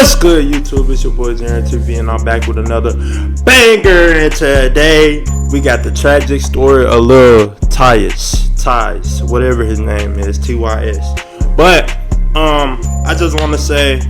What's good, YouTube? It's your boy Jaren TV, and I'm back with another banger. And today we got the tragic story of Lil Ties, whatever his name is, TYS. But I just want to say,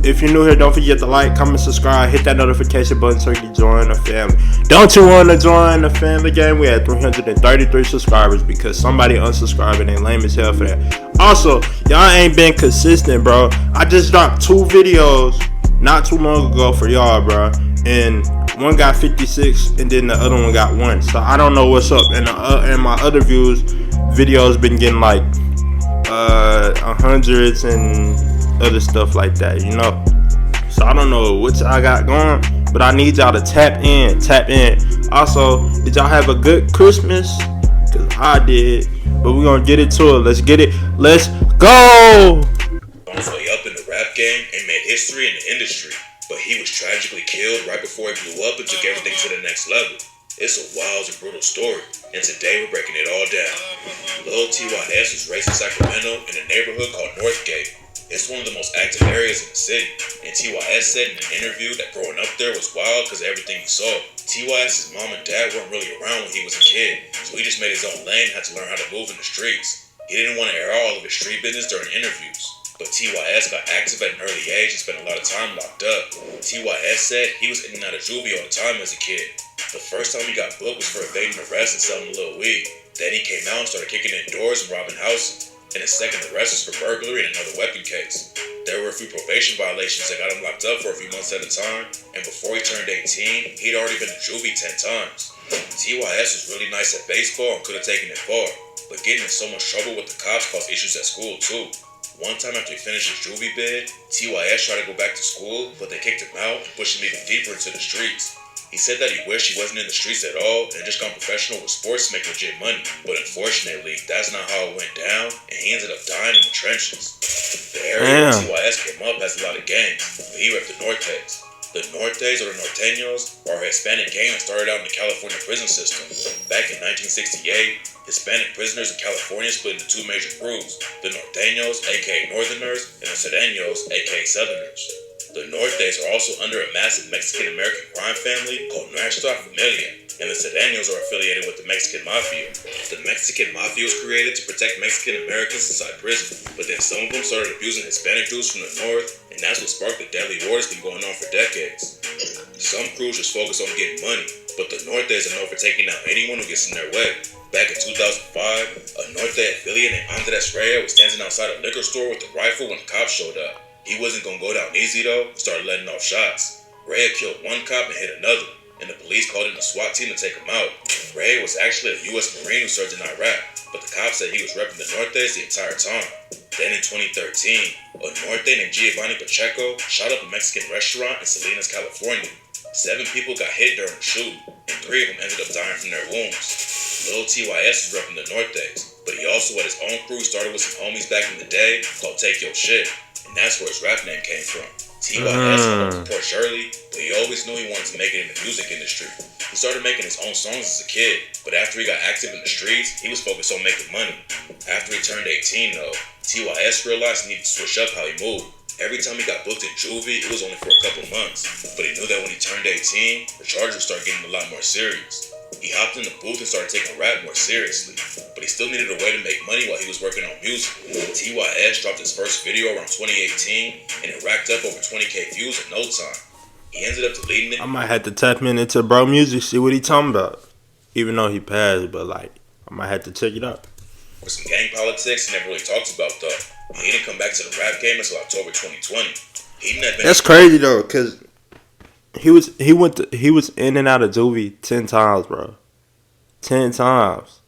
if you're new here, don't forget to like, comment, subscribe, hit that notification button so you can join the family. Don't you want to join the family game? We had 333 subscribers because somebody unsubscribed and they lame as hell for that. Also, y'all ain't been consistent, bro. I just dropped 2 videos not too long ago for y'all, bro. And one got 56 and then the other one got 1. So I don't know what's up. And my other videos been getting like hundreds and other stuff like that, you know. So I don't know what I got going, but I need y'all to tap in. Also, did y'all have a good Christmas? Cause I did. But we're gonna get into it. Let's get it. Let's go. On his way up in the rap game and made history in the industry, but he was tragically killed right before he blew up and took everything to the next level. It's a wild and brutal story, and today we're breaking it all down. Lil TYS was raised in Sacramento in a neighborhood called Northgate. It's one of the most active areas in the city, and TYS said in an interview that growing up there was wild because of everything he saw. TYS's mom and dad weren't really around when he was a kid, so he just made his own lane and had to learn how to move in the streets. He didn't want to air all of his street business during interviews, but TYS got active at an early age and spent a lot of time locked up. TYS said he was in and out of juvie all the time as a kid. The first time he got booked was for evading arrest and selling a little weed. Then he came out and started kicking in doors and robbing houses. And his second arrest was for burglary and another weapon case. There were a few probation violations that got him locked up for a few months at a time, and before he turned 18, he'd already been to juvie 10 times. TYS was really nice at baseball and could have taken it far, but getting in so much trouble with the cops caused issues at school too. One time after he finished his juvie bid, TYS tried to go back to school, but they kicked him out and pushed him even deeper into the streets. He said that he wished he wasn't in the streets at all and just gone professional with sports to make legit money. But unfortunately, that's not how it went down, and he ended up dying in the trenches. The area where TYS came up has a lot of gangs, but he repped the Nortes. The Nortes, or the Norteños, are a Hispanic gang that started out in the California prison system. Back in 1968, Hispanic prisoners in California split into 2 major groups, the Norteños, aka Northerners, and the Serranos, aka Southerners. The Nortes are also under a massive Mexican-American crime family called Nuestra Familia, and the Serranos are affiliated with the Mexican Mafia. The Mexican Mafia was created to protect Mexican-Americans inside prison, but then some of them started abusing Hispanic dudes from the north, and that's what sparked the deadly war that's been going on for decades. Some crews just focus on getting money, but the Nortes are known for taking out anyone who gets in their way. Back in 2005, a Norte affiliate named Andres Reyes was standing outside a liquor store with a rifle when the cops showed up. He wasn't gonna go down easy though and started letting off shots. Ray killed one cop and hit another, and the police called in a SWAT team to take him out. Ray was actually a U.S. Marine who served in Iraq, but the cops said he was repping the Nortes the entire time. Then in 2013, a Norte named Giovanni Pacheco shot up a Mexican restaurant in Salinas, California. 7 people got hit during the shooting, and 3 of them ended up dying from their wounds. Lil TYS was repping the Nortes, but he also had his own crew he started with some homies back in the day called Take Your Shit. And that's where his rap name came from. TYS went up to Port Shirley, but he always knew he wanted to make it in the music industry. He started making his own songs as a kid, but after he got active in the streets, he was focused on making money. After he turned 18 though, TYS realized he needed to switch up how he moved. Every time he got booked in juvie, it was only for a couple months, but he knew that when he turned 18, the charges would start getting a lot more serious. He hopped in the booth and started taking rap more seriously, but he still needed a way to make money while he was working on music. TYS dropped his first video around 2018, and it racked up over 20K views in no time. He ended up deleting it. I might have to tap into bro music, see what he talking about. Even though he passed, but like, I might have to check it out. With some gang politics he never really talks about though. He didn't come back to the rap game until October 2020. That's crazy though, cause he was in and out of juvie 10 times, bro. 10 times.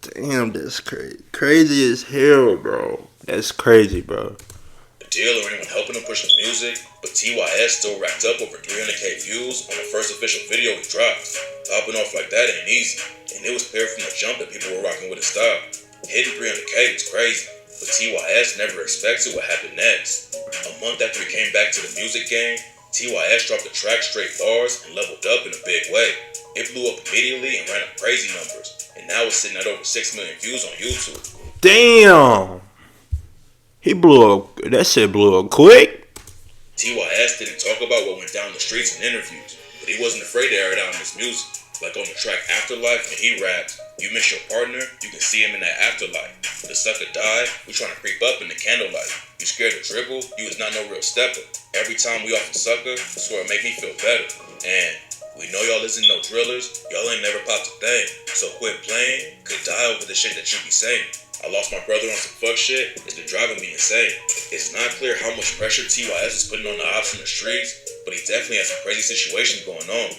Damn, that's crazy. Crazy as hell, bro. That's crazy, bro. The deal or anyone helping him push the music, but TYS still racked up over 300K views on the first official video he dropped. Popping off like that ain't easy, and it was clear from the jump that people were rocking with his style. Hitting 300K was crazy, but TYS never expected what happened next. A month after he came back to the music game, TYS dropped the track Straight Bars and leveled up in a big way. It blew up immediately and ran up crazy numbers, and now it's sitting at over 6 million views on YouTube. Damn! He blew up. That shit blew up quick. TYS didn't talk about what went down in the streets in interviews, but he wasn't afraid to air it out in his music. Like on the track Afterlife, when he raps, "You miss your partner, you can see him in that afterlife. The sucker died, we tryna creep up in the candlelight. You scared to dribble, you was not no real stepper. Every time we off a sucker, I swear it make me feel better. And we know y'all isn't no drillers, y'all ain't never popped a thing. So quit playing, could die over the shit that you be saying. I lost my brother on some fuck shit, it's been driving me insane. It's not clear how much pressure TYS is putting on the ops in the streets, but he definitely has some crazy situations going on.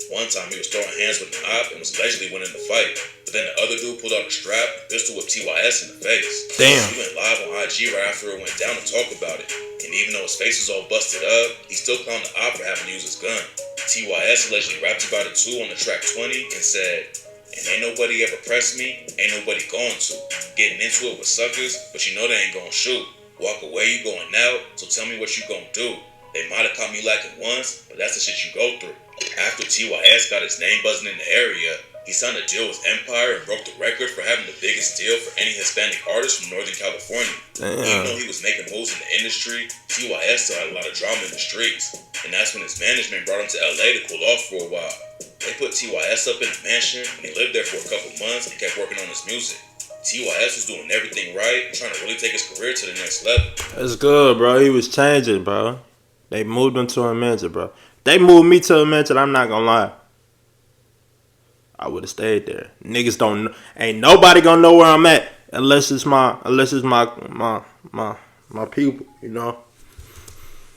One time he was throwing hands with an op and was allegedly winning the fight, but then the other dude pulled out a strap and pistol whipped TYS in the face. Damn. He went live on IG right after it went down to talk about it, and even though his face was all busted up, he still clowned the op for having to use his gun. TYS allegedly rapped about it too on the track 20 and said, "And ain't nobody ever pressed me, ain't nobody going to. Getting into it with suckers, but you know they ain't gonna shoot. Walk away, you going out, so tell me what you gonna do. They might have caught me lacking once, but that's the shit you go through." After TYS got his name buzzing in the area, he signed a deal with Empire and broke the record for having the biggest deal for any Hispanic artist from Northern California. Damn. Even though he was making moves in the industry, TYS still had a lot of drama in the streets, and that's when his management brought him to LA to cool off for a while. They put TYS up in a mansion, and he lived there for a couple months and kept working on his music. TYS was doing everything right, trying to really take his career to the next level. That's good, bro. He was changing, bro. They moved him to a mansion, bro. They moved me to a mansion, I'm not gonna lie. I would have stayed there. Niggas don't, ain't nobody gonna know where I'm at unless it's my people, you know.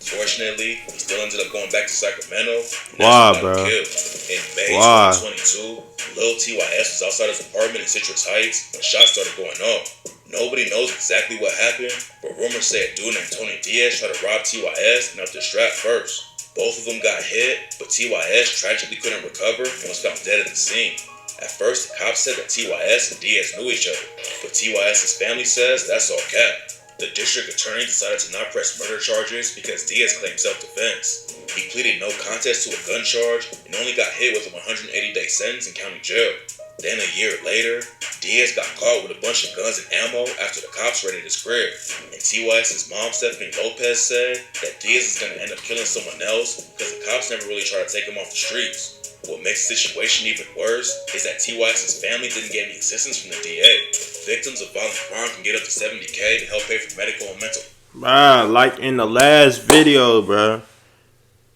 Fortunately, he still ended up going back to Sacramento. Why, bro? In May Why? 2022, Lil TYS was outside his apartment in Citrus Heights when shots started going off. Nobody knows exactly what happened, but rumors say a dude named Tony Diaz tried to rob TYS and up the strap first. Both of them got hit, but TYS tragically couldn't recover and was found dead at the scene. At first, the cops said that TYS and Diaz knew each other, but TYS's family says that's all cap. The district attorney decided to not press murder charges because Diaz claimed self-defense. He pleaded no contest to a gun charge and only got hit with a 180-day sentence in county jail. Then a year later, Diaz got caught with a bunch of guns and ammo after the cops raided his crib. And TYS's mom, Stephanie Lopez, said that Diaz is going to end up killing someone else because the cops never really tried to take him off the streets. What makes the situation even worse is that TYS's family didn't get any assistance from the DA. Victims of violent crime can get up to $70K to help pay for medical and mental. Bruh, like in the last video, bruh.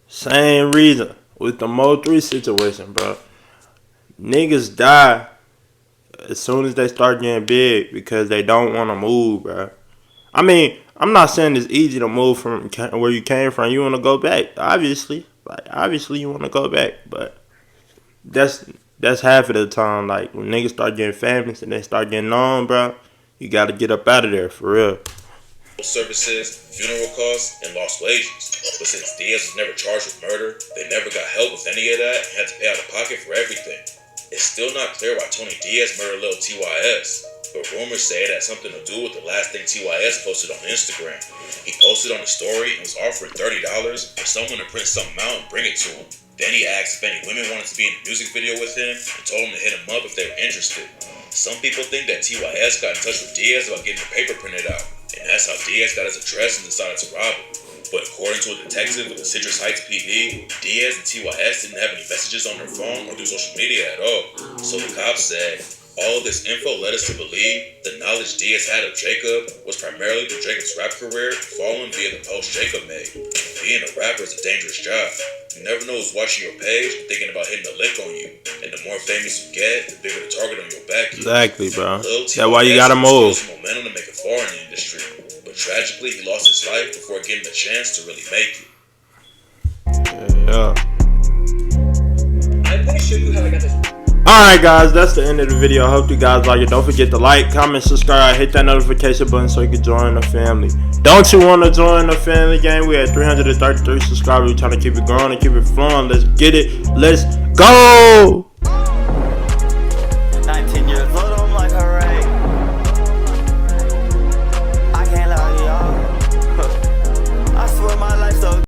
Same reason with the Mo3 situation, bruh. Niggas die as soon as they start getting big because they don't want to move, bruh. I mean, I'm not saying it's easy to move from where you came from. You want to go back, obviously. Obviously you want to go back, but that's half of the time. Like, when niggas start getting famous and they start getting on, bro, you got to get up out of there, for real. Services, funeral costs, and lost wages. But since Diaz was never charged with murder, they never got help with any of that and had to pay out of pocket for everything. It's still not clear why Tony Diaz murdered Lil TYS, but rumors say it had something to do with the last thing TYS posted on Instagram. He posted on a story and was offering $30 for someone to print something out and bring it to him. Then he asked if any women wanted to be in a music video with him and told him to hit him up if they were interested. Some people think that TYS got in touch with Diaz about getting the paper printed out, and that's how Diaz got his address and decided to rob him. But according to a detective with the Citrus Heights PD, Diaz and TYS didn't have any messages on their phone or through social media at all. So the cops said, all of this info led us to believe the knowledge Diaz had of Jacob was primarily through Jacob's rap career and following via the post Jacob made. Being a rapper is a dangerous job. You never know who's watching your page and thinking about hitting a lick on you. And the more famous you get, the bigger the target on your back is. Exactly, bro. That's why you gotta move. Momentum to make it far in the industry. But tragically, he lost his life before getting the chance to really make it. Yeah. I'm gonna show you how I got this. Alright guys, that's the end of the video. I hope you guys like it. Don't forget to like, comment, subscribe, hit that notification button so you can join the family. Don't you want to join the family gang? We at 333 subscribers. We're trying to keep it growing and keep it flowing. Let's get it. Let's go!